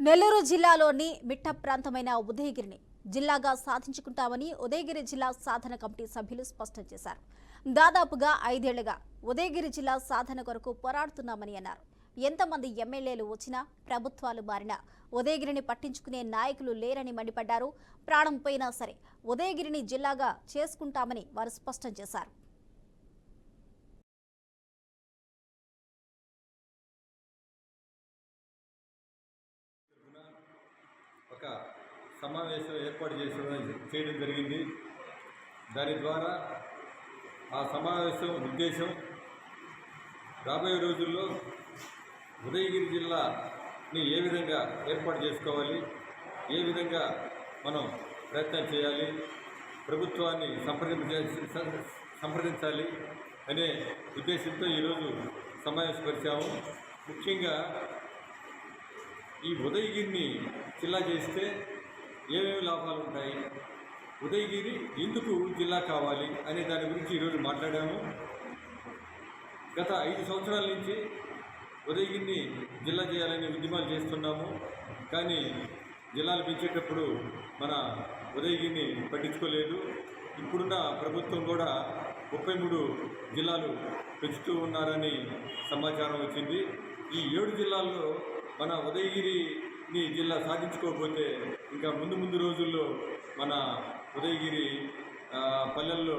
నెల్లూరు జిల్లాలోని మిట్ట ప్రాంతమైన ఉదయగిరిని జిల్లాగా సాధించుకుంటామని ఉదయగిరి జిల్లా సాధన కమిటీ సభ్యులు స్పష్టం చేశారు. దాదాపుగా 5 ఏళ్లుగా ఉదయగిరి జిల్లా సాధన కొరకు పోరాడుతున్నామని అన్నారు. ఎంతమంది ఎమ్మెల్యేలు వచ్చినా ప్రభుత్వాలు మారినా ఉదయగిరిని పట్టించుకునే నాయకులు లేరని మండిపడ్డారు. ప్రాణం పోయినా సరే ఉదయగిరిని జిల్లాగా చేసుకుంటామని వారు స్పష్టం చేశారు. ఒక సమావేశం ఏర్పాటు చేయడం జరిగింది. దాని ద్వారా ఆ సమావేశం ఉద్దేశం రాబోయే రోజుల్లో ఉదయగిరి జిల్లాని ఏ విధంగా ఏర్పాటు చేసుకోవాలి, ఏ విధంగా మనం ప్రయత్నం చేయాలి, ప్రభుత్వాన్ని సంప్రదించాలి అనే ఉద్దేశంతో ఈరోజు సమావేశపరిచాము. ముఖ్యంగా ఈ ఉదయగిరిని జిల్లా చేస్తే ఏమేమి లాభాలు ఉంటాయి, ఉదయగిరి ఎందుకు జిల్లా కావాలి అనే దాని గురించి ఈరోజు మాట్లాడాము. గత 5 సంవత్సరాల నుంచి ఉదయగిరిని జిల్లా చేయాలనే ఉద్యమాలు చేస్తున్నాము. కానీ జిల్లాలు పెంచేటప్పుడు మన ఉదయగిరిని పట్టించుకోలేదు. ఇప్పుడున్న ప్రభుత్వం కూడా 33 జిల్లాలు పెంచుతూ ఉన్నారని సమాచారం వచ్చింది. ఈ 7 జిల్లాల్లో మన ఉదయగిరిని జిల్లా సాధించుకోకపోతే ఇంకా ముందు రోజుల్లో మన ఉదయగిరి పల్లెల్లో